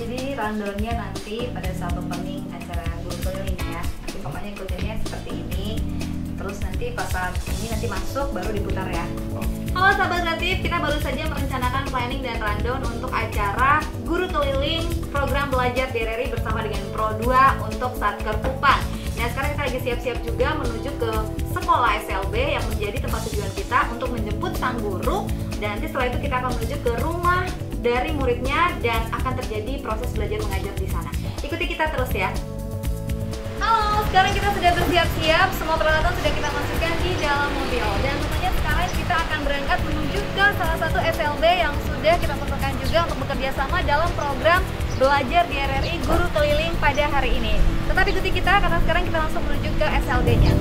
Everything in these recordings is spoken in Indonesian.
jadi rundownnya nanti pada saat opening acara guru keliling ya. Nanti pokoknya ikutinnya seperti ini. Terus nanti pas saat ini nanti masuk baru diputar ya. Halo sahabat kreatif, kita baru saja merencanakan planning dan rundown untuk acara guru keliling program belajar DRRI bersama dengan Pro 2 untuk Satker Kupang. Nah sekarang kita lagi siap-siap juga menuju ke sekolah SLB yang menjadi tempat tujuan kita untuk menjemput sang guru. Dan nanti setelah itu kita akan menuju ke rumah dari muridnya dan akan terjadi proses belajar mengajar di sana. Ikuti kita terus ya. Halo, sekarang kita sudah bersiap-siap, semua peralatan sudah kita masukkan di dalam mobil. Dan tentunya sekarang kita akan berangkat menuju ke salah satu SLB yang sudah kita pesankan juga untuk bekerja sama dalam program belajar DRRI Guru Keliling pada hari ini. Tetap ikuti kita karena sekarang kita langsung menuju ke SLB-nya.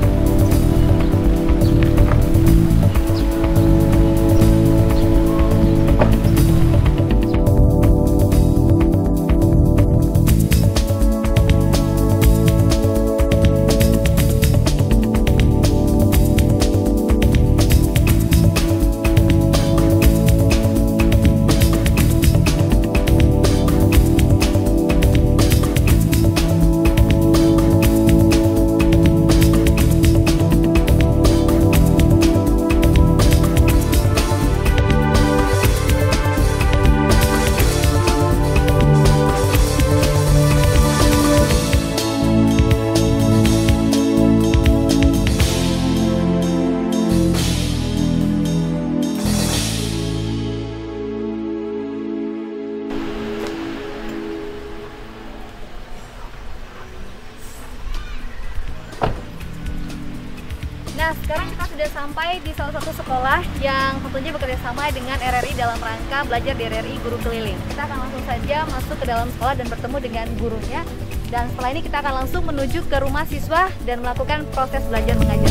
Nah, sekarang kita sudah sampai di salah satu sekolah yang tentunya bekerja sama dengan RRI dalam rangka belajar DRRI Guru Keliling. Kita akan langsung saja masuk ke dalam sekolah dan bertemu dengan gurunya. Dan setelah ini kita akan langsung menuju ke rumah siswa dan melakukan proses belajar mengajar.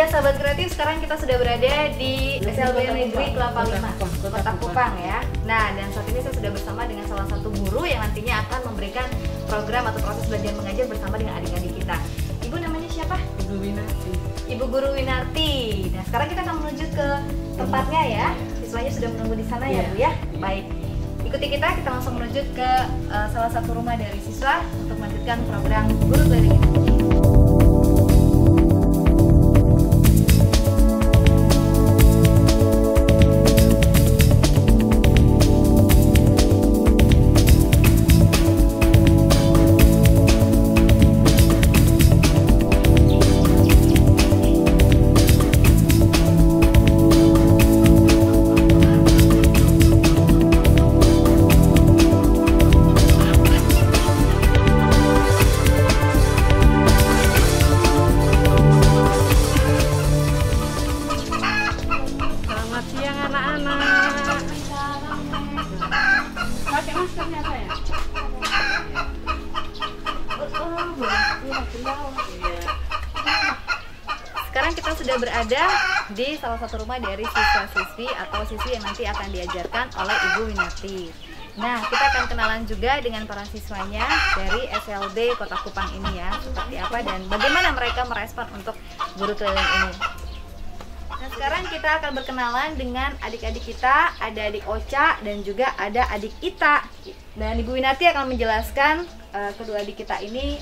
Sahabat kreatif, sekarang kita sudah berada di SLB Negeri Kelapa 5 Kota Kupang ya. Nah, dan saat ini saya sudah bersama dengan salah satu guru yang nantinya akan memberikan program atau proses belajar mengajar bersama dengan adik-adik kita. Ibu namanya siapa? Ibu Winarti. Ibu Guru Winarti. Nah, sekarang kita akan menuju ke tempatnya ya. Siswanya sudah menunggu di sana ya, Bu ya. Baik. Ikuti kita langsung menuju ke salah satu rumah dari siswa untuk melanjutkan program guru keliling ini. Sekarang kita sudah berada di salah satu rumah dari siswa-siswi atau siswi yang nanti akan diajarkan oleh Ibu Winarti. Nah, kita akan kenalan juga dengan para siswanya dari SLB Kota Kupang ini ya, seperti apa dan bagaimana mereka merespon untuk guru keliling ini. Nah, sekarang kita akan berkenalan dengan adik-adik kita, ada adik Ocha dan juga ada adik Ita. Dan Ibu Winarti akan menjelaskan kedua adik kita ini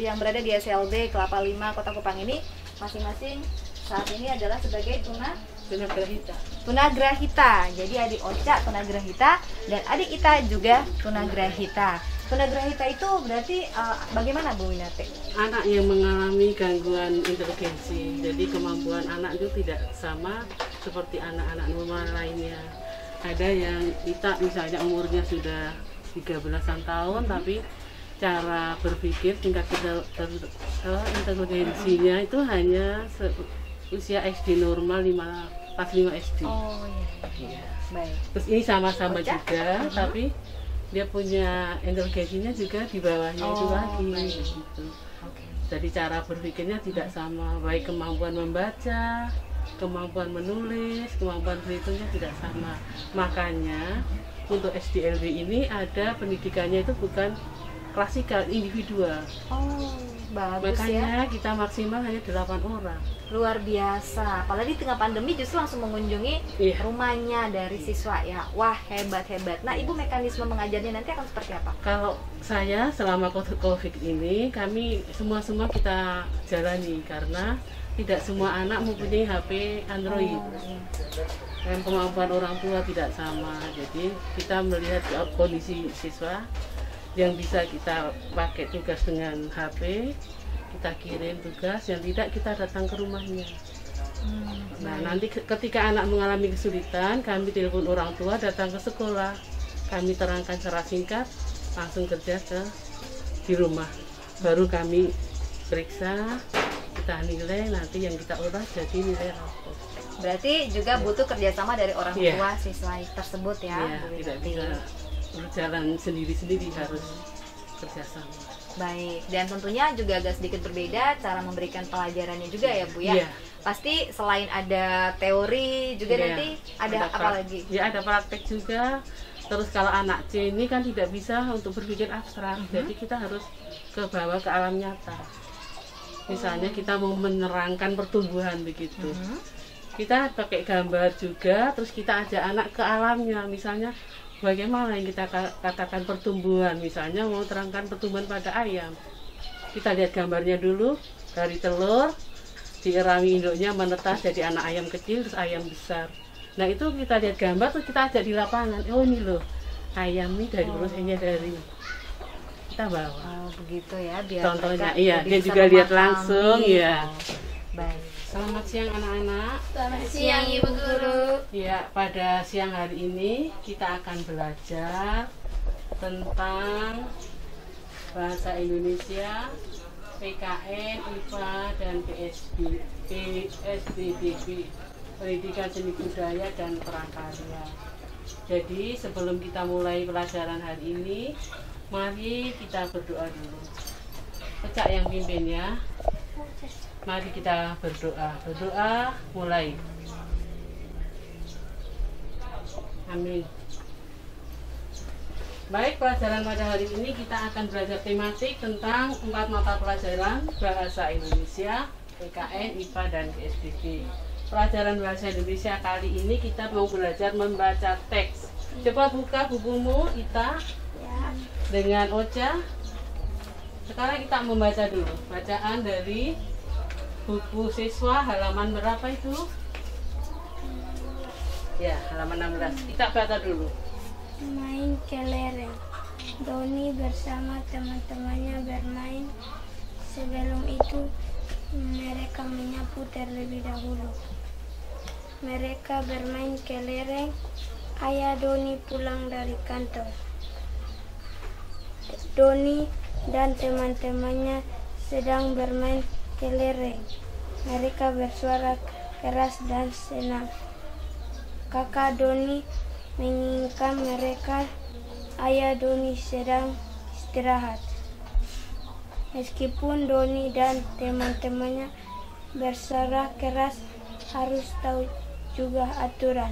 yang berada di SLB Kelapa 5 Kota Kupang ini masing-masing saat ini adalah sebagai tunagrahita. Jadi adik Ocha tunagrahita dan adik Ita juga tunagrahita. Tunagrahita itu berarti bagaimana Bu Winarti? Anak yang mengalami gangguan inteligensi. Jadi kemampuan anak itu tidak sama seperti anak-anak normal lainnya. Ada yang Ita misalnya umurnya sudah 13-an tahun tapi cara berpikir tingkat inteligensinya itu hanya usia SD normal pas 5 SD. Oh iya. Baik. Terus ini sama-sama juga tapi dia punya inteligensinya juga di bawahnya itu lagi gitu. Jadi cara berpikirnya tidak sama, baik kemampuan membaca, kemampuan menulis, kemampuan berhitungnya tidak sama. Makanya untuk SDLB ini ada pendidikannya itu bukan klasikal, individual. bagus Makanya ya. kita maksimal hanya 8 orang. Luar biasa. Apalagi di tengah pandemi justru langsung mengunjungi rumahnya dari siswa ya. Wah, hebat. Nah, Ibu mekanisme mengajarnya nanti akan seperti apa? Kalau saya selama COVID ini, kami semua kita jalani karena tidak semua anak mempunyai HP Android. Dan kemampuan orang tua tidak sama. Jadi kita melihat kondisi siswa yang bisa kita pakai tugas dengan HP, kita kirim tugas, yang tidak kita datang ke rumahnya. Nah, nanti ketika anak mengalami kesulitan, kami telepon orang tua datang ke sekolah, kami terangkan secara singkat, langsung kerja di rumah. Baru kami periksa, kita nilai, nanti yang kita olah jadi nilai rapor. Berarti juga butuh kerjasama dari orang tua siswa tersebut ya. Tidak bisa berjalan sendiri-sendiri, harus kerjasama. Baik, dan tentunya juga agak sedikit berbeda cara memberikan pelajarannya juga ya Bu ya. Pasti selain ada teori juga nanti ada apa lagi? Ya, ada praktek juga. Terus kalau anak C ini kan tidak bisa untuk berpikir abstrak, jadi kita harus ke bawah ke alam nyata. Misalnya kita mau menerangkan pertumbuhan begitu, kita pakai gambar juga, terus kita ajak anak ke alamnya. Misalnya bagaimana yang kita katakan pertumbuhan, misalnya mau terangkan pertumbuhan pada ayam, kita lihat gambarnya dulu, dari telur dierami induknya menetas jadi anak ayam kecil terus ayam besar. Nah itu kita lihat gambar, terus kita ajak di lapangan, oh ini loh ayam ini dari prosesnya dari kita bawa. Begitu ya, biar contohnya dia juga lihat langsung ya. Baik. Selamat siang anak-anak. Selamat siang Ibu Guru. Ya, pada siang hari ini kita akan belajar tentang bahasa Indonesia, PKN, IPA, dan PSBB, Pendidikan Seni Budaya dan Prakarya. Jadi sebelum kita mulai pelajaran hari ini, mari kita berdoa dulu. Pecah yang pimpin ya. Mari kita berdoa. Berdoa mulai. Amin. Baik, pelajaran pada hari ini kita akan belajar tematik tentang 4 mata pelajaran bahasa Indonesia, PKN, IPA, dan PSBB. Pelajaran bahasa Indonesia kali ini kita mau belajar membaca teks. Coba buka bukumu, Ita, dengan Ocha. Sekarang kita membaca dulu. Bacaan dari buku siswa halaman berapa itu? Ya, halaman 16. Kita baca dulu. Main kelereng. Doni bersama teman-temannya bermain. Sebelum itu mereka menyapu terlebih dahulu. Mereka bermain kelereng. Ayah Doni pulang dari kantor. Doni dan teman-temannya sedang bermain kelereng. Mereka bersuara keras dan senang. Kakak Doni menginginkan mereka. Ayah Doni sedang istirahat. Meskipun Doni dan teman-temannya bersuara keras, harus tahu juga aturan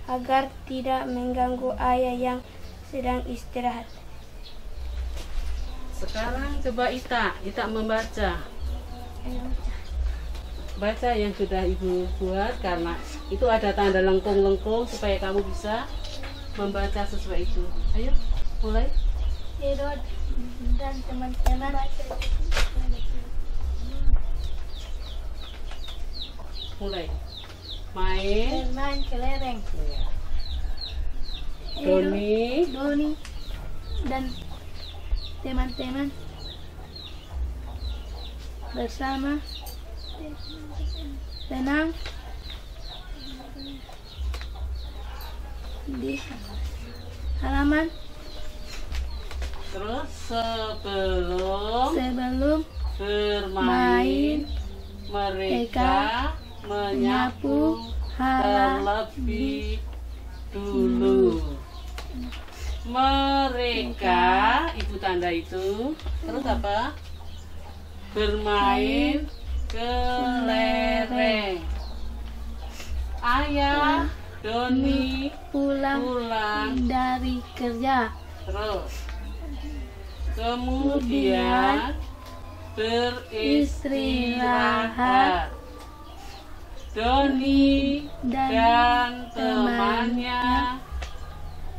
agar tidak mengganggu ayah yang sedang istirahat. Sekarang coba Ita membaca. Baca yang sudah Ibu buat, karena itu ada tanda lengkung-lengkung supaya kamu bisa membaca sesuai itu. Ayo, mulai. Edo dan teman-teman Mulai. Main kelereng. Doni dan teman-teman bersama senang di halaman. Terus sebelum bermain mereka menyapu terlebih dulu. Mereka, ibu tanda itu. Terus apa? Bermain kelereng. Ayah Doni pulang dari kerja. Terus kemudian beristirahat. Doni dan temannya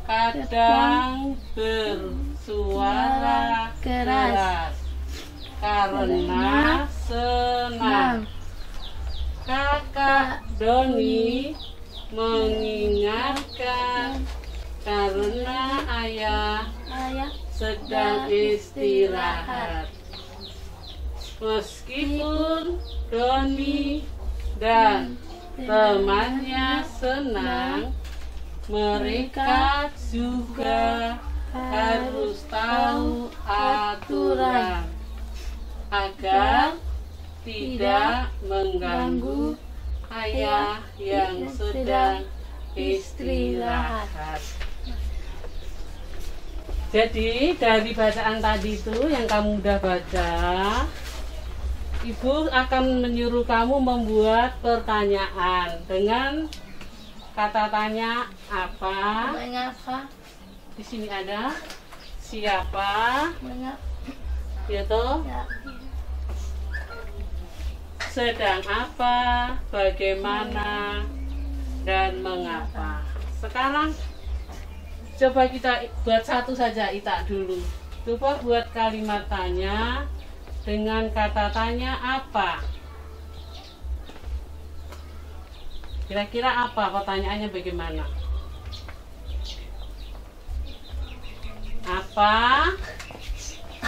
kadang bersuara keras karena senang. Kakak Doni mengingatkan karena ayah sedang istirahat. Meskipun Doni dan temannya senang, mereka juga harus tahu aturan agar tidak mengganggu ayah yang sedang istirahat. Jadi dari bacaan tadi itu yang kamu udah baca, Ibu akan menyuruh kamu membuat pertanyaan dengan kata tanya apa? Mengapa? Di sini ada siapa? Ya toh? Ya. Sedang apa? Bagaimana? Dan mengapa? Sekarang coba kita buat satu saja, Ita dulu. Coba buat kalimat tanya dengan kata tanya apa? Kira-kira apa pertanyaannya, bagaimana? Apa?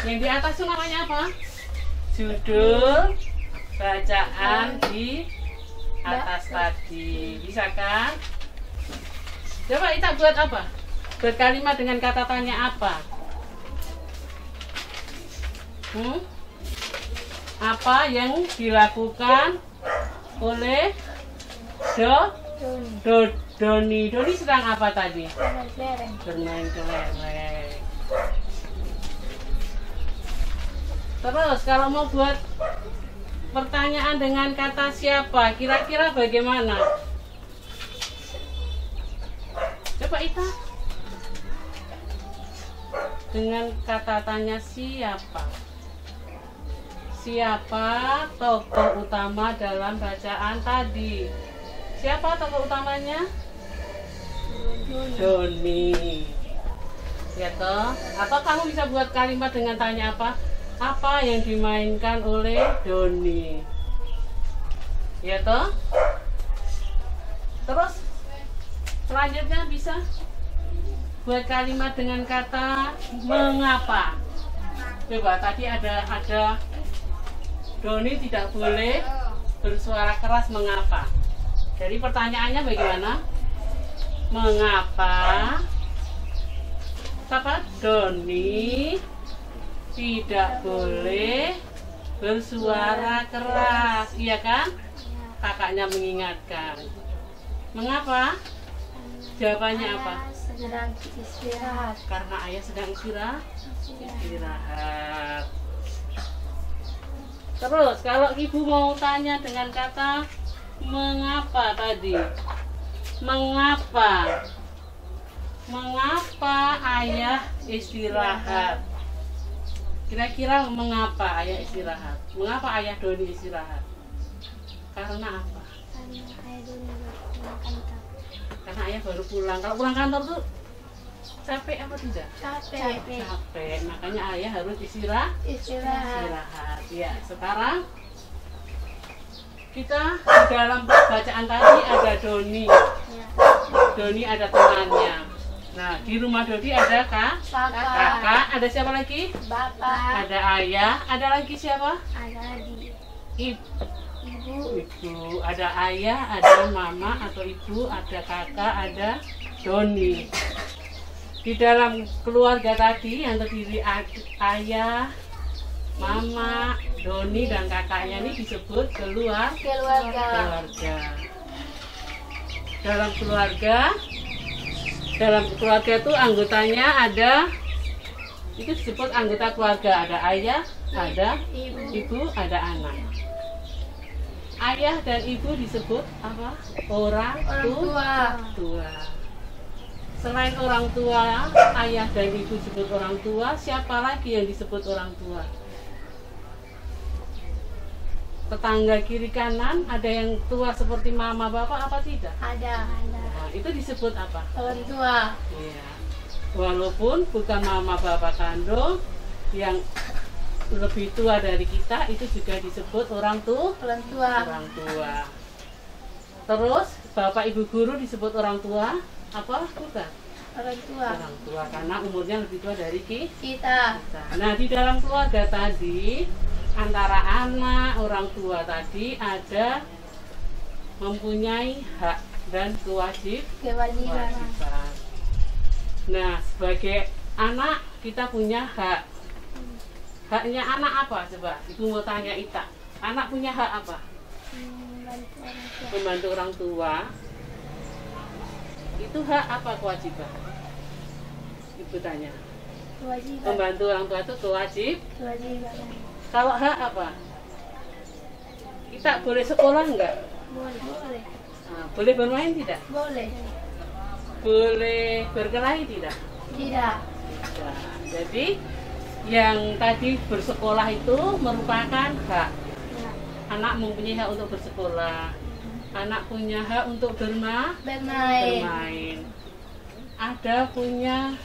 Yang di atas itu namanya apa? Judul bacaan di atas tadi. Bisa kan? Coba kita buat apa? Buat kalimat dengan kata tanya apa? Apa yang dilakukan oleh Doni? Doni sedang apa tadi? Bermain kelereng. Terus kalau mau buat pertanyaan dengan kata siapa, kira-kira bagaimana? Coba Ita. Dengan kata tanya siapa? Siapa tokoh utama dalam bacaan tadi? Siapa tokoh utamanya? Doni. Ya toh? Atau kamu bisa buat kalimat dengan tanya apa? Apa yang dimainkan oleh Doni? Ya toh? Terus selanjutnya bisa buat kalimat dengan kata mengapa. Coba tadi ada Doni tidak boleh bersuara keras, mengapa? Jadi pertanyaannya bagaimana? Mengapa Doni tidak boleh bersuara keras? Iya kan? Kakaknya mengingatkan. Mengapa? Jawabannya apa? Sedang istirahat. Karena ayah sedang istirahat. Terus kalau ibu mau tanya dengan kata mengapa tadi? Mengapa ayah istirahat? Kira-kira mengapa ayah istirahat? Mengapa ayah Doni istirahat? Karena apa? Karena ayah baru pulang. Kalau pulang kantor tuh capek apa tidak? Capek. Makanya ayah harus istirahat. Ya, sekarang kita di dalam bacaan tadi ada Doni. Doni ada temannya. Nah, di rumah Doni ada kakak, ada siapa lagi? Bapak. Ada ayah, ada lagi siapa? Ada lagi. Ibu. Ada ayah, ada mama atau ibu, ada kakak, ada Doni. Di dalam keluarga tadi yang terdiri ayah, mama, Doni dan kakaknya ini disebut keluarga. Dalam keluarga itu anggotanya ada, itu disebut anggota keluarga. Ada ayah, ada ibu, ada anak. Ayah dan ibu disebut apa? Orang tua. Selain orang tua, ayah dan ibu disebut orang tua, siapa lagi yang disebut orang tua? Tetangga kiri kanan ada yang tua seperti mama bapak apa tidak? Ada. Nah, itu disebut apa? Orang tua. Iya. Walaupun bukan mama bapak kandung, yang lebih tua dari kita itu juga disebut orang tua. Orang tua. Orang tua. Terus bapak ibu guru disebut orang tua apa? Bukan. Orang tua. Orang tua karena umurnya lebih tua dari Kita. Nah, di dalam keluarga tadi antara anak, orang tua tadi ada mempunyai hak dan kewajiban. Nah, sebagai anak kita punya hak. Haknya anak apa coba? Ibu mau tanya Ita. Anak punya hak apa? Membantu orang tua. Itu hak apa kewajiban? Ibu tanya. Kewajiban. Membantu orang tua itu Kewajiban. Kalau hak apa? Kita boleh sekolah enggak? Boleh. Nah, boleh bermain tidak? Boleh. Boleh berkelahi tidak? Tidak. Nah, jadi yang tadi bersekolah itu merupakan hak. Anak mempunyai hak untuk bersekolah. Anak punya hak untuk bermain. Ada punya,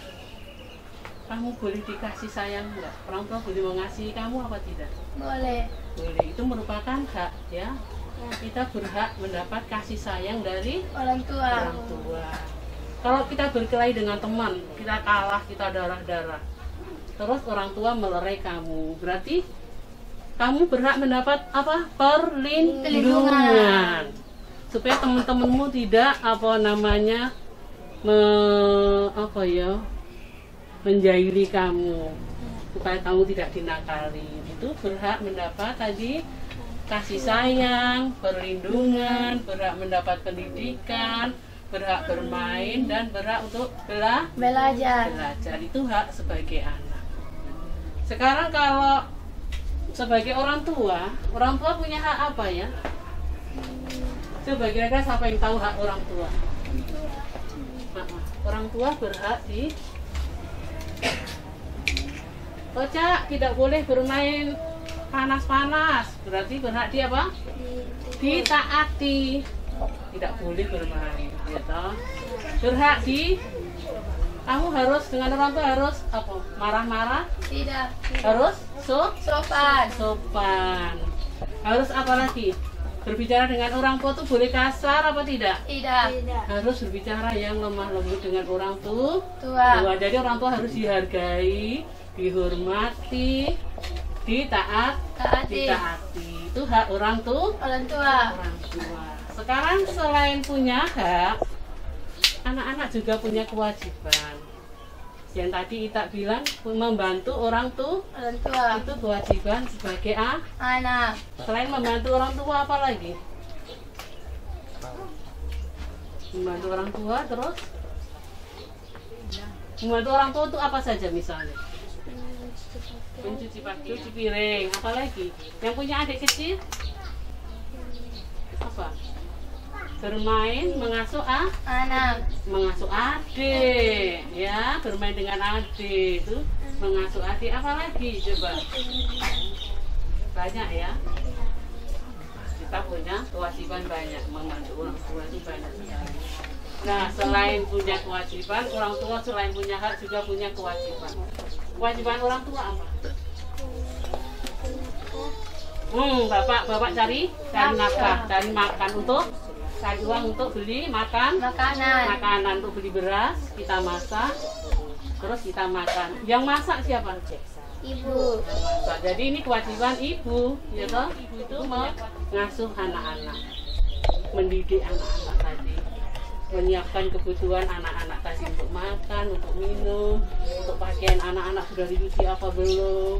kamu boleh dikasih sayang enggak? Orang tua boleh mengasihi kamu apa tidak? Boleh. Boleh. Itu merupakan hak ya. Kita berhak mendapat kasih sayang dari Orang tua. orang tua. Kalau kita berkelahi dengan teman, kita kalah, kita darah-darah. Terus orang tua melerai kamu, berarti kamu berhak mendapat apa? Perlindungan. Supaya teman-temanmu tidak menjahili kamu, supaya kamu tidak dinakali. Itu berhak mendapat tadi kasih sayang, perlindungan, berhak mendapat pendidikan, berhak bermain, dan berhak untuk Belajar. Itu hak sebagai anak. Sekarang kalau sebagai orang tua punya hak apa ya? Coba kira-kira siapa yang tahu hak orang tua? Orang tua berhak Kocak tidak boleh bermain panas-panas, berarti berhak apa? Ditaati. Tidak boleh bermain, ya toh. Berhak kamu harus dengan orang tua harus apa? Marah-marah? Tidak. Harus Sopan. Harus apa lagi? Berbicara dengan orang tua tuh boleh kasar apa tidak? Tidak. Harus berbicara yang lemah lembut dengan orang tua. Jadi orang tua harus dihargai, dihormati, ditaati. Itu hak orang tua. Sekarang selain punya hak, anak-anak juga punya kewajiban. Yang tadi Ita bilang membantu orang tua itu kewajiban sebagai anak. Selain membantu orang tua apa lagi? Membantu orang tua, terus membantu orang tua itu apa saja misalnya? Mencuci piring, apa lagi? Yang punya adik kecil apa? Bermain, mengasuh anak, mengasuh adik, ya, bermain dengan adik itu mengasuh adik. Apa lagi coba? Banyak ya. Kita punya kewajiban banyak, membantu orang tua itu banyak sekali. Nah, selain punya kewajiban, orang tua selain punya hak juga punya kewajiban. Kewajiban orang tua apa? Bapak cari nafkah, cari makan untuk cari uang untuk beli makanan untuk beli beras, kita masak, terus kita makan. Yang masak siapa? Ibu. Masak. Jadi ini kewajiban ibu, ya toh? Ibu itu mengasuh anak-anak, mendidik anak-anak tadi, menyiapkan kebutuhan anak-anak tadi untuk makan, untuk minum, untuk pakaian anak-anak sudah dicuci apa belum.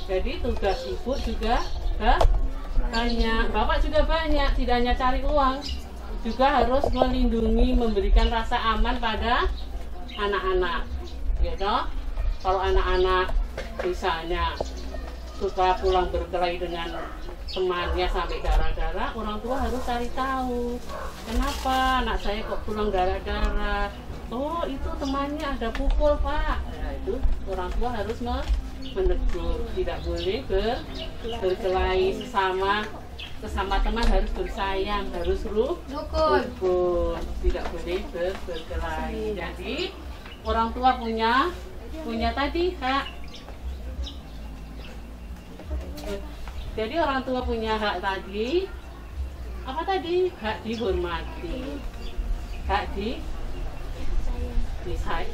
Jadi tugas ibu juga banyak, bapak juga banyak, tidak hanya cari uang, juga harus melindungi, memberikan rasa aman pada anak-anak, ya toh? Kalau anak-anak misalnya suka pulang berkelahi dengan temannya sampai darah-darah, orang tua harus cari tahu kenapa anak saya kok pulang darah-darah, oh itu temannya ada pukul Pak. Nah, itu orang tua harus menegur, tidak boleh berkelahi sesama teman, harus bersayang, harus rukun, tidak boleh berkelahi. Jadi orang tua punya tadi hak. Jadi orang tua punya hak tadi, apa tadi? Hak dihormati, hak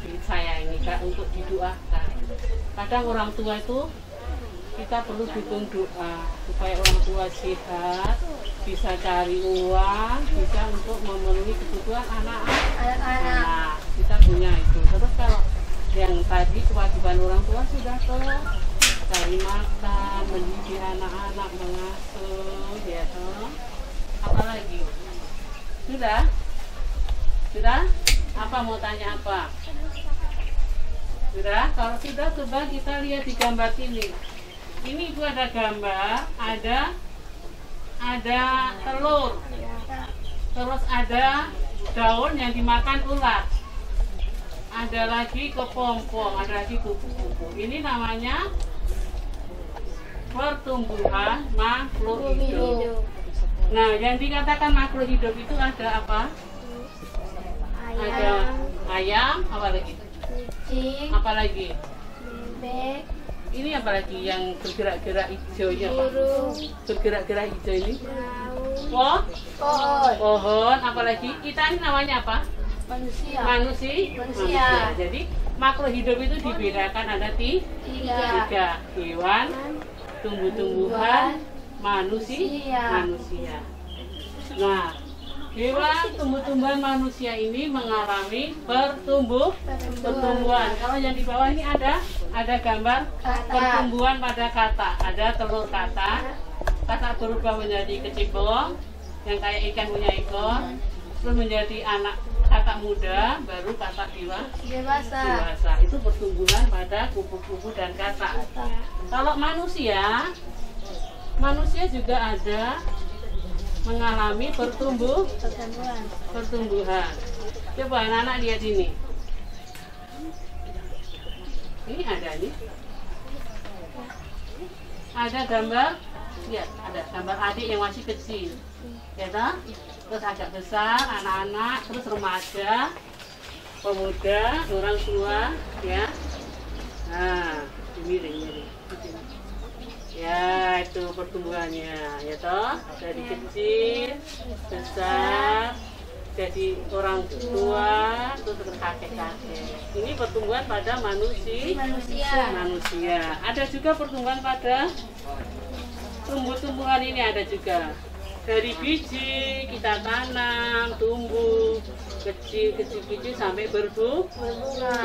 disayangi, hak untuk didoakan. Kadang orang tua itu kita perlu dukung doa supaya orang tua sehat, bisa cari uang, bisa untuk memenuhi kebutuhan anak-anak. Kita punya itu. Terus kalau yang tadi kewajiban orang tua sudah cari makan, mendidik anak-anak, mengasuh, ya toh. Apalagi? Sudah? Apa mau tanya apa? Sudah? Kalau sudah, coba kita lihat di gambar ini. Ini Ibu ada gambar, ada telur, terus ada daun yang dimakan ulat, ada lagi kepompong, ada lagi kupu-kupu. Ini namanya pertumbuhan makhluk hidup. Nah, yang dikatakan makhluk hidup itu ada apa? Ada ayam, apa lagi? Kucing, Apa lagi? bebek, Ini apa lagi yang bergerak-gerak hijaunya, Pak? burung, Bergerak-gerak hijau ini? daun, Pohon, apa lagi? Kita ini namanya apa? manusia. Manusia. Jadi makhluk hidup itu dibedakan ada tiga. Hewan, tumbuh-tumbuhan, manusia. Nah, hewan, tumbuh-tumbuhan, manusia ini mengalami pertumbuhan. Kalau yang di bawah ini ada gambar pertumbuhan pada kata. Ada telur kata berubah menjadi kecebong yang kayak ikan punya ekor, terus menjadi anak kata muda, baru kata dewasa. Itu pertumbuhan pada kupu-kupu dan kata. Kalau manusia juga ada mengalami pertumbuhan. Coba anak-anak lihat ini. Ini ada nih. Ada gambar, lihat, ada gambar adik yang masih kecil. Ya toh? Terus agak besar, anak-anak, terus remaja, pemuda, orang tua, ya. Nah, miring. Ya, itu pertumbuhannya, ya toh. Dari kecil, besar, jadi orang tua, terus kakek-kakek. Ini pertumbuhan pada manusia. Ada juga pertumbuhan pada tumbuh-tumbuhan, ini ada juga. Dari biji kita tanam, tumbuh, kecil sampai berbunga.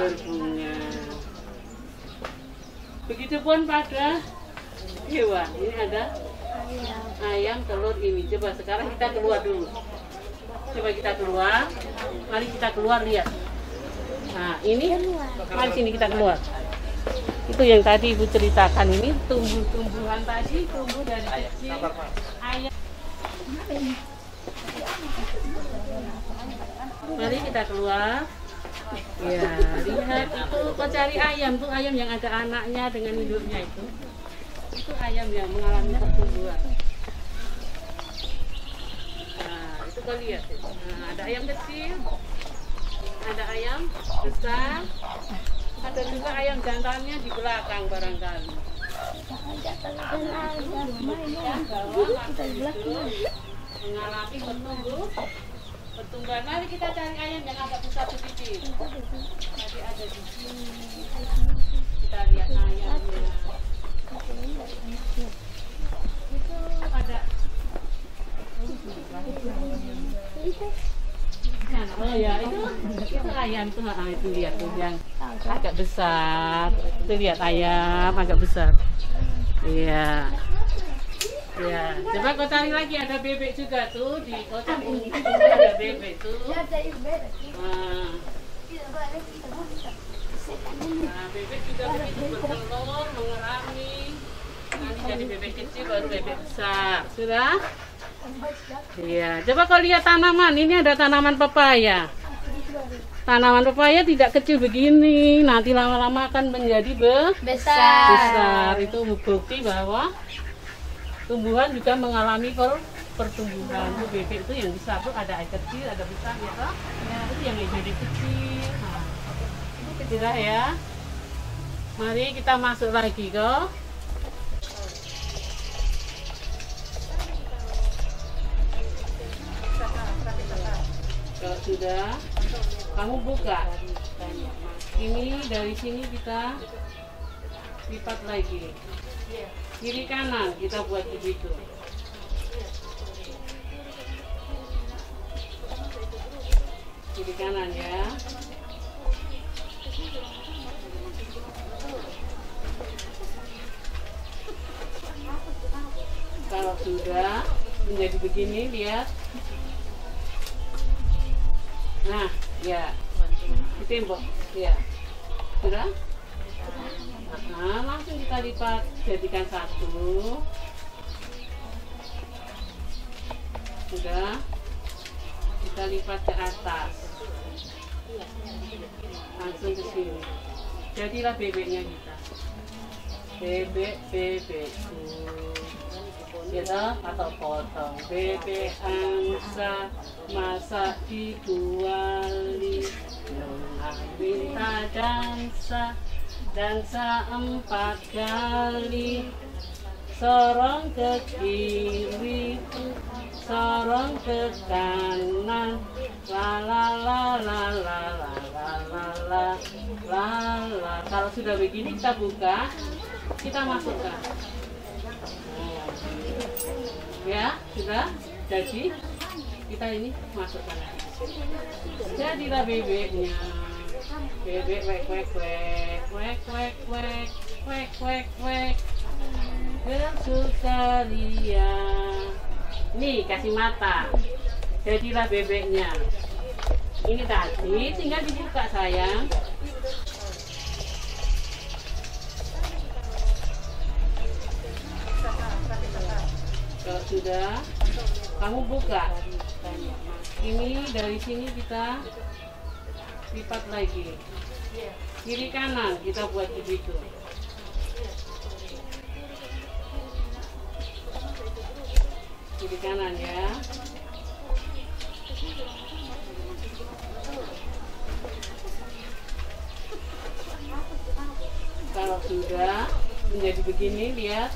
Begitupun pada hewan, ini ada ayam, telur ini. Coba sekarang kita keluar dulu. Mari kita keluar lihat. Nah, ini mari sini kita keluar. Itu yang tadi Ibu ceritakan, ini tumbuh-tumbuhan tadi, tumbuh dari kecil. Ayam. Mari kita keluar. Ya, lihat itu kok cari ayam tuh, ayam yang ada anaknya dengan induknya itu. Itu ayam yang mengalami pertumbuhan. Nah, itu kau lihat. Nah, ada ayam kecil, ada ayam besar, ada juga ayam jantannya di belakang barangkali. Mengalami pertumbuhan. Mari kita cari ayam yang agak besar sedikit. Tadi ada di sini. Kita lihat ayamnya. Itu ada. Oh ya, itu ayam tuh, itu lihat tuh yang agak besar. Itu lihat ayam agak besar. Iya. Ya, coba kau cari lagi, ada bebek juga tuh di kotak ini, ada bebek tuh. Nah, bebek juga begitu bertelur, mengerami. Nanti jadi bebek kecil baru bebek besar. Sudah? Iya, coba kau lihat tanaman. Ini ada tanaman pepaya. Tanaman pepaya tidak kecil begini, nanti lama-lama akan menjadi besar. Itu bukti bahwa tumbuhan juga mengalami pertumbuhan. Itu bebek itu yang besar tuh ada yang kecil, ada besar ya toh? Ya. Itu yang jadi kecil. Nah, itu kecil ya. Mari kita masuk lagi kok. Kalau sudah, kamu buka. Ini dari sini kita lipat lagi. Kiri kanan kita buat begitu. Kiri kanan ya. Kalau sudah menjadi begini, lihat. Nah, ya, di tembok, ya, sudah. Nah, langsung kita lipat, jadikan satu. Sudah, kita lipat ke atas, langsung ke sini. Jadilah bebeknya kita. Bebekku. Kita atau potong bebek angsa masak di kuali minta dansa 4 kali, sorong ke kiri, sorong ke kanan, la la la la la la la la la la. Kalau sudah begini kita buka, kita masukkan. Ya, sudah jadi kita ini masukkan. Jadilah bebeknya. Bebek wek wek wek wek wek wek wek wek wek. Bersukaria. Nih kasih mata. Jadilah bebeknya. Ini tadi tinggal dibuka sayang. Kalau sudah, kamu buka. Ini dari sini kita lipat lagi. Kiri kanan kita buat begitu. Kiri kanan ya. Kalau sudah menjadi begini, lihat.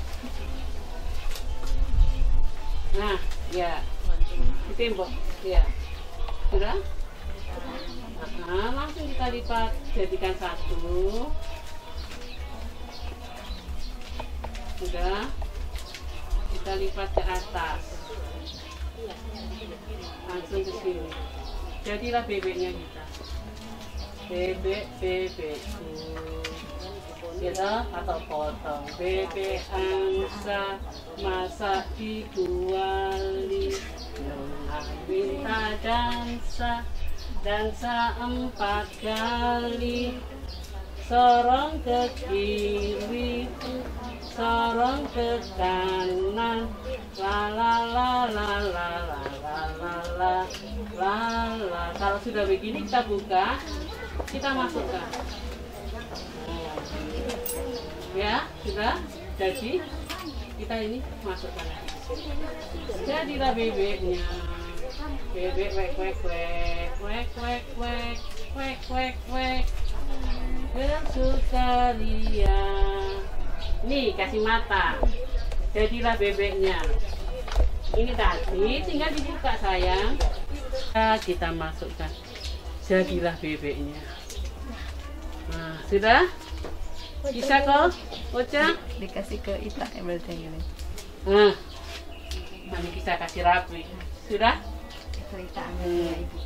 Nah, ya, di tembok, ya, sudah. Nah, langsung kita lipat, jadikan satu. Sudah, kita lipat ke atas, langsung ke sini. Jadilah bebeknya kita. Bebekku. Kita atau potong bebek angsa masak di kuali minta dansa 4 kali, sorong ke kiri, sorong ke kanan, la la la la la la la la la la la. Kalau sudah begini kita buka, kita masukkan. Ya, sudah jadi kita ini masukkan. Jadilah bebeknya. Bebek wek wek wek wek wek wek wek wek wek. Bersukaria. Nih kasih mata. Jadilah bebeknya. Ini tadi tinggal dibuka sayang. Kita masukkan. Jadilah bebeknya. Nah, sudah? Bisa kok, Ocha? Dikasih ke Ita ya berarti ini. Nah, nanti kita kasih rapi. Sudah? Cerita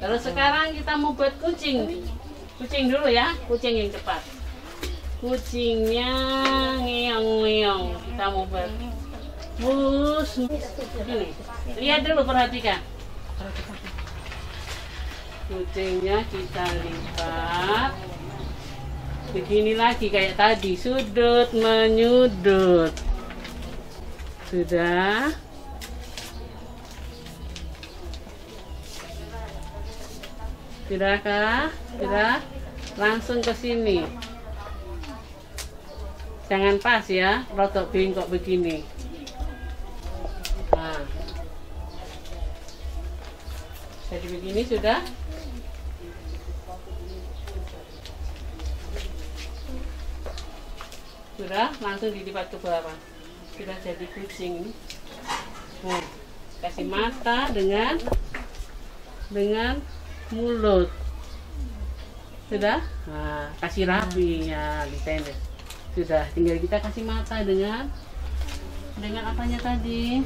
Terus sekarang kita mau buat kucing. Kucing dulu ya, kucing yang cepat. Kucingnya ngeong-ngeong. Kita mau buat mus. Ini, lihat dulu, perhatikan. Kucingnya kita lipat. Begini lagi kayak tadi, sudut menyudut. Sudah. Sudah kah? Sudah? Langsung ke sini. Jangan pas ya, rodok bengkok begini. Nah. Jadi begini sudah? Sudah, langsung dilipat ke bawah. Sudah jadi kucing. Nah, kasih mata dengan mulut. Sudah? Nah, kasih rapi ya, ditendek. Sudah, tinggal kita kasih mata dengan apanya tadi?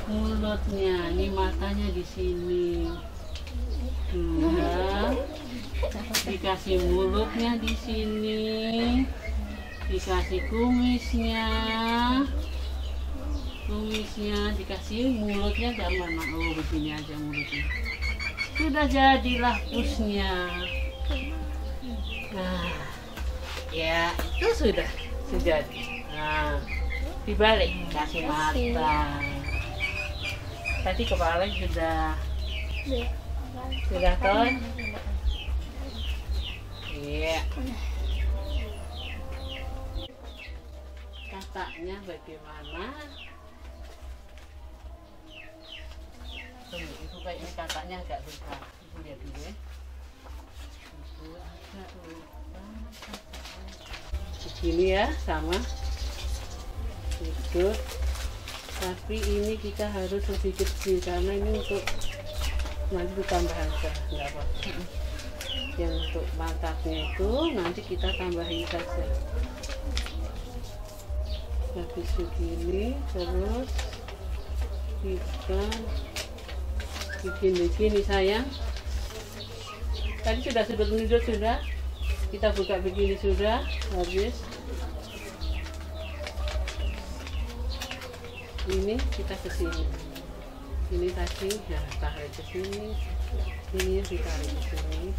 Mulutnya. Ini matanya di sini. Dikasih mulutnya di sini. Dikasih kumisnya, dikasih mulutnya dari mana? Oh, begini aja mulutnya. Sudah jadilah pusnya. Nah, ya itu sudah jadi. Nah, dibalik kasih mata. Tadi kepala sudah toh? Iya. Kataknya bagaimana? Ibu kayaknya kataknya agak lupa. Ibu lihat dulu ya. Ibu agak lupa. Begini ya, sama. Itu. Tapi ini kita harus lebih kecil karena ini untuk nanti itu tambahan saja, enggak apa-apa. Yang untuk mantapnya itu nanti kita tambahin saja. Habis begini, terus kita bikin begini sayang. Tadi sudah sudut menyudut sudah, kita buka begini sudah, habis. Ini kita ke sini. Ini tadi ya tarik ke sini. Ini ditarik ke sini.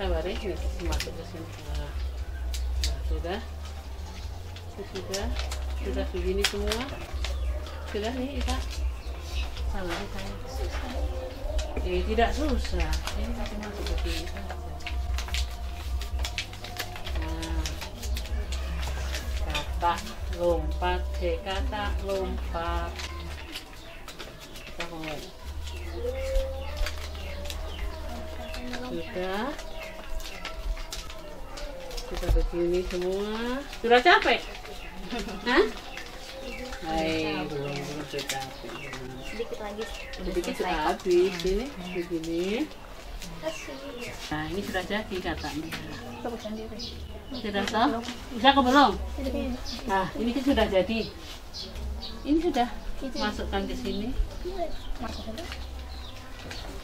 Tawarin ini masuk ke sini. Nah, sudah. Sudah begini semua. Sudah nih Ika. Sama saya. Tidak susah. Ini kasih masuk begini saja. Nah, kata lompat, kata lompat. Kita mau. Sudah. Kita begini semua. Sudah capek? Hah? Hai, belum capek. Sedikit lagi. Sedikit sudah habis. Ini begini. Nah, ini sudah jadi katanya. Sudah toh? Bisa kok belum? Nah, ini kan sudah jadi. Ini sudah. Masukkan ke sini.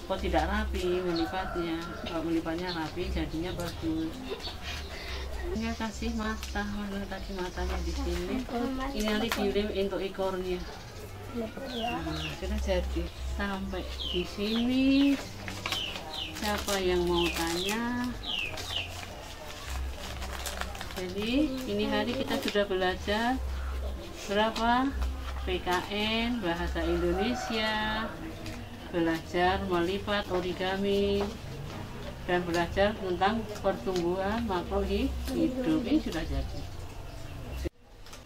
Kok tidak rapi melipatnya? Kalau melipatnya rapi, jadinya bagus. Ini kasih mata, kasih matanya di sini. Ini nanti dilem untuk ekornya. Nah, sudah jadi. Sampai di sini. Siapa yang mau tanya? Jadi ini hari kita sudah belajar berapa? PKN, bahasa Indonesia, belajar melipat origami, dan belajar tentang pertumbuhan makhluk hidup. Ini sudah jadi.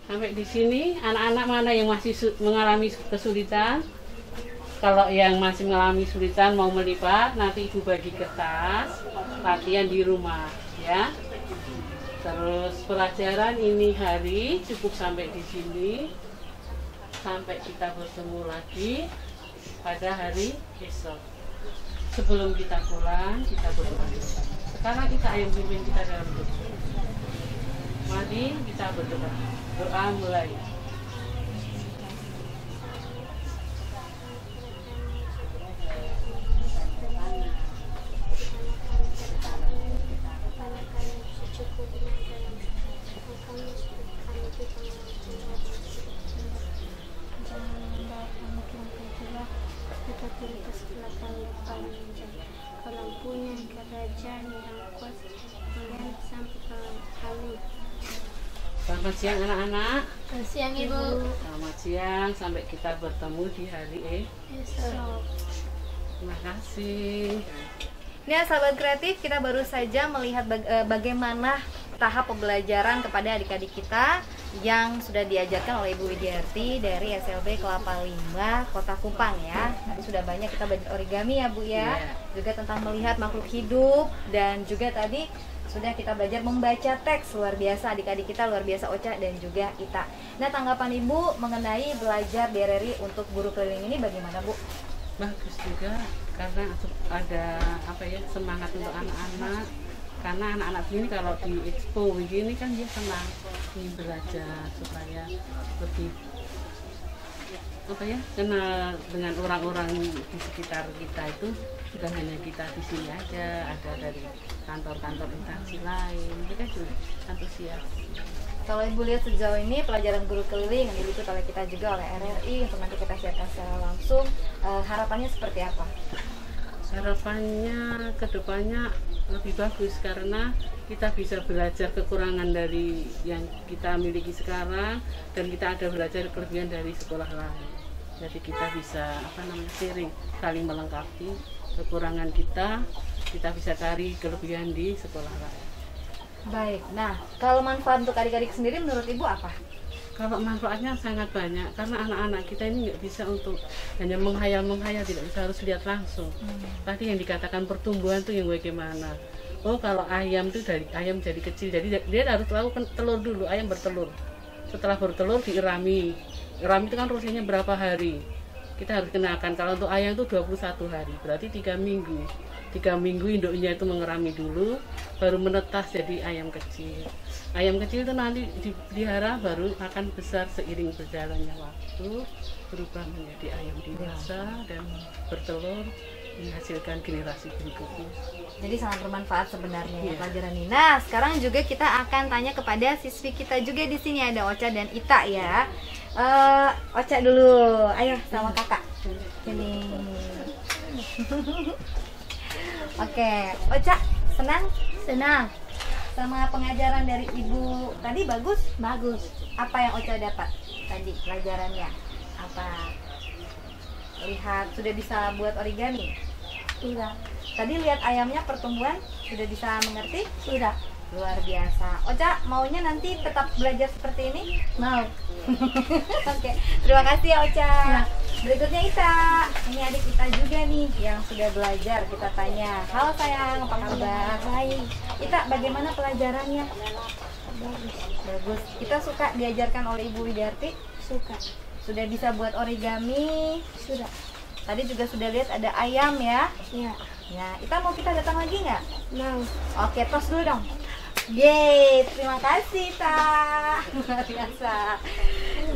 Sampai di sini, anak-anak mana yang masih mengalami kesulitan? Kalau yang masih mengalami kesulitan mau melipat, nanti ibu bagi kertas, latihan di rumah, ya. Terus pelajaran ini hari cukup sampai di sini. Sampai kita bertemu lagi pada hari esok. Sebelum kita pulang, kita berdoa. Sekarang kita ayo pimpin kita dalam doa. Mari kita berdoa. Doa mulai. Punya kerajaan yang kuat dan sampai kami. Selamat siang anak-anak. Selamat siang Ibu. Selamat siang, sampai kita bertemu di hari esok. Terima kasih. Nah, sahabat kreatif, kita baru saja melihat bagaimana tahap pembelajaran kepada adik-adik kita yang sudah diajarkan oleh Ibu Widiarti dari SLB Kelapa Lima, Kota Kupang ya. Tadi sudah banyak kita belajar origami ya Bu ya, juga tentang melihat makhluk hidup, dan juga tadi sudah kita belajar membaca teks. Luar biasa adik-adik kita, luar biasa Ocha dan juga Ita. Nah, tanggapan Ibu mengenai belajar di RRI untuk guru keliling ini bagaimana Bu? Bagus juga, karena ada semangat untuk anak-anak. Karena anak-anak ini kalau di expo begini kan dia senang ingin belajar supaya lebih kenal dengan orang-orang di sekitar kita. Itu bukan hanya kita di sini aja, ada dari kantor-kantor instansi lain. Mereka juga antusias. Kalau Ibu lihat sejauh ini pelajaran guru keliling yang dibuat oleh kita juga oleh RRI untuk nanti kita siapkan secara langsung, harapannya seperti apa? Harapannya kedepannya lebih bagus, karena kita bisa belajar kekurangan dari yang kita miliki sekarang, dan kita ada belajar kelebihan dari sekolah lain. Jadi kita bisa sharing, saling melengkapi kekurangan kita bisa cari kelebihan di sekolah lain. Baik, nah kalau manfaat untuk adik-adik sendiri menurut Ibu apa? Kalau manfaatnya sangat banyak, karena anak-anak kita ini nggak bisa untuk hanya menghayal-menghayal, tidak bisa harus lihat langsung. Tadi yang dikatakan pertumbuhan itu yang bagaimana? Oh, kalau ayam itu dari ayam jadi kecil, jadi dia harus tahu kan telur dulu, ayam bertelur. Setelah bertelur diirami. Irami itu kan prosesnya berapa hari? Kita harus kenalkan, kalau untuk ayam itu 21 hari, berarti 3 minggu. 3 minggu induknya itu mengerami dulu, baru menetas jadi ayam kecil. Ayam kecil itu nanti dipelihara baru akan besar seiring berjalannya waktu, berubah menjadi ayam dewasa dan bertelur, menghasilkan generasi berikutnya. Jadi sangat bermanfaat sebenarnya ya pelajaran ini. Nah, sekarang juga kita akan tanya kepada siswi kita juga di sini, ada Ocha dan Ita ya. Ocha dulu, ayo sama kakak. Sini. Oke, Ocha, senang sama pengajaran dari Ibu tadi. Bagus. Apa yang Ocha dapat tadi pelajarannya? Apa? Lihat sudah bisa buat origami? Sudah. Tadi lihat ayamnya pertumbuhan, sudah bisa mengerti? Sudah. Luar biasa. Ocha maunya nanti tetap belajar seperti ini? Mau. Oke, terima kasih ya Ocha. Ya. Berikutnya Ita. Ini adik Ita juga nih yang sudah belajar. Kita tanya, halo sayang, apa kabar? Baik. Ita, bagaimana pelajarannya? Bagus. Kita suka diajarkan oleh Ibu Widiarti? Suka. Sudah bisa buat origami? Sudah. Tadi juga sudah lihat ada ayam ya? Iya. Ya, Ita mau kita datang lagi nggak? Mau. Oke, tos dulu dong. Yeay, terima kasih Ita. Luar biasa.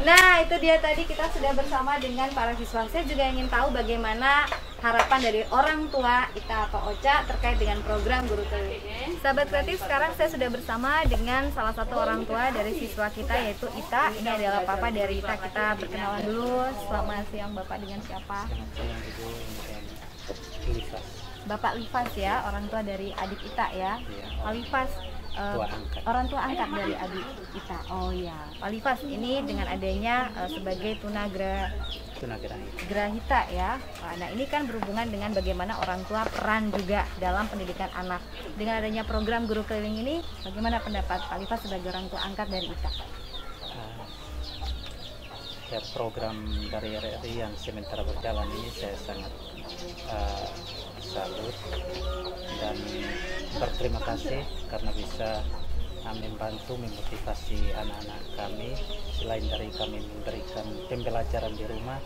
Nah, itu dia tadi kita sudah bersama dengan para siswa. Saya juga ingin tahu bagaimana harapan dari orang tua Ita apa Ocha terkait dengan program guru keliling. Sahabat kreatif, sekarang saya sudah bersama dengan salah satu orang tua dari siswa kita, yaitu Ita. Ini adalah papa dari Ita. Kita perkenalan dulu. Selamat siang Bapak, dengan siapa? Bapak Livas ya, orang tua dari adik Ita ya. Pak Livas, orang tua angkat dari adik Ita. Oh ya, Pak Livas, ini dengan adanya sebagai tunagrahita ya. Nah, ini kan berhubungan dengan bagaimana orang tua peran juga dalam pendidikan anak. Dengan adanya program guru keliling ini, bagaimana pendapat Pak Livas sebagai orang tua angkat dari Ita? Ya, program dari RRI yang sementara berjalan ini saya sangat salut dan berterima kasih karena bisa membantu memotivasi anak-anak kami. Selain dari kami memberikan pembelajaran di rumah,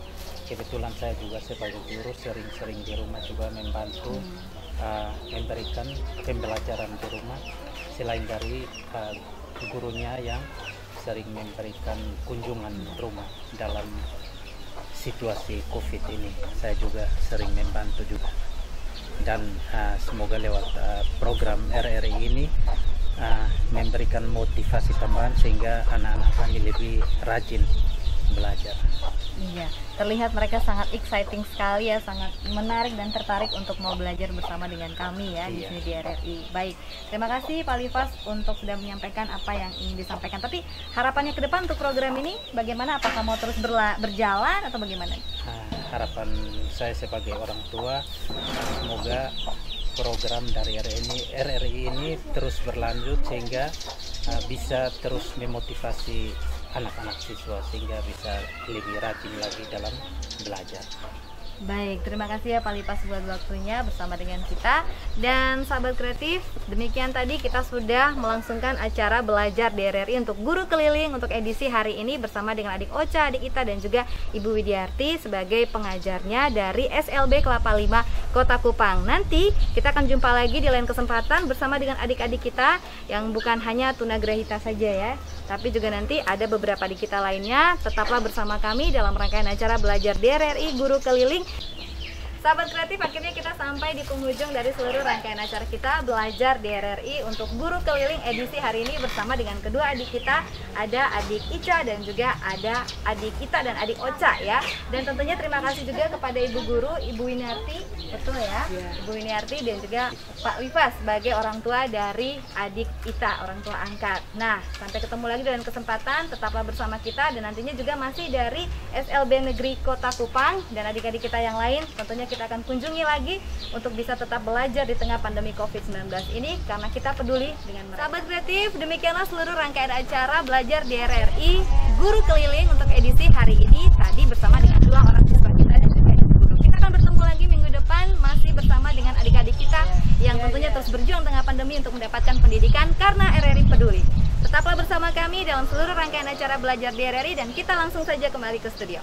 kebetulan saya juga sebagai guru sering-sering di rumah juga membantu memberikan pembelajaran di rumah. Selain dari gurunya yang sering memberikan kunjungan rumah dalam situasi COVID ini, saya juga sering membantu juga. Dan semoga lewat program RRI ini memberikan motivasi tambahan sehingga anak-anak kami lebih rajin belajar. Iya, terlihat mereka sangat exciting sekali ya, sangat menarik dan tertarik untuk mau belajar bersama dengan kami ya di sini di RRI. Baik, terima kasih Pak Livas untuk sudah menyampaikan apa yang ingin disampaikan. Tapi harapannya ke depan untuk program ini bagaimana? Apakah mau terus berjalan atau bagaimana? harapan saya sebagai orang tua, semoga program dari RRI ini terus berlanjut sehingga bisa terus memotivasi anak-anak siswa sehingga bisa lebih rajin lagi dalam belajar. Baik, terima kasih ya Pak Lipas buat waktunya bersama dengan kita. Dan sahabat kreatif, demikian tadi kita sudah melangsungkan acara belajar di RRI untuk guru keliling untuk edisi hari ini bersama dengan adik Ocha, adik Ita, dan juga Ibu Widiarti sebagai pengajarnya dari SLB Kelapa 5 Kota Kupang. Nanti kita akan jumpa lagi di lain kesempatan bersama dengan adik-adik kita yang bukan hanya tunagrahita saja ya, tapi juga nanti ada beberapa adik kita lainnya. Tetaplah bersama kami dalam rangkaian acara belajar di RRI Guru Keliling. Sahabat kreatif, akhirnya kita sampai di penghujung dari seluruh rangkaian acara kita belajar di RRI untuk Guru Keliling edisi hari ini bersama dengan kedua adik kita, ada adik Ica dan juga ada adik Ita dan adik Ocha ya. Dan tentunya terima kasih juga kepada Ibu Guru, Ibu Winiarti, betul ya, Ibu Winiarti dan juga Pak Lipas sebagai orang tua dari adik Ita, orang tua angkat. Nah, sampai ketemu lagi dalam kesempatan, tetaplah bersama kita dan nantinya juga masih dari SLB Negeri Kota Kupang dan adik-adik kita yang lain. Tentunya kita akan kunjungi lagi untuk bisa tetap belajar di tengah pandemi COVID-19 ini karena kita peduli dengan mereka. Sahabat kreatif, demikianlah seluruh rangkaian acara belajar di RRI Guru Keliling untuk edisi hari ini tadi bersama dengan dua orang siswa kita dan juga guru. Kita akan bertemu lagi minggu depan masih bersama dengan adik-adik kita yang tentunya terus berjuang tengah pandemi untuk mendapatkan pendidikan karena RRI peduli. Tetaplah bersama kami dalam seluruh rangkaian acara belajar di RRI dan kita langsung saja kembali ke studio.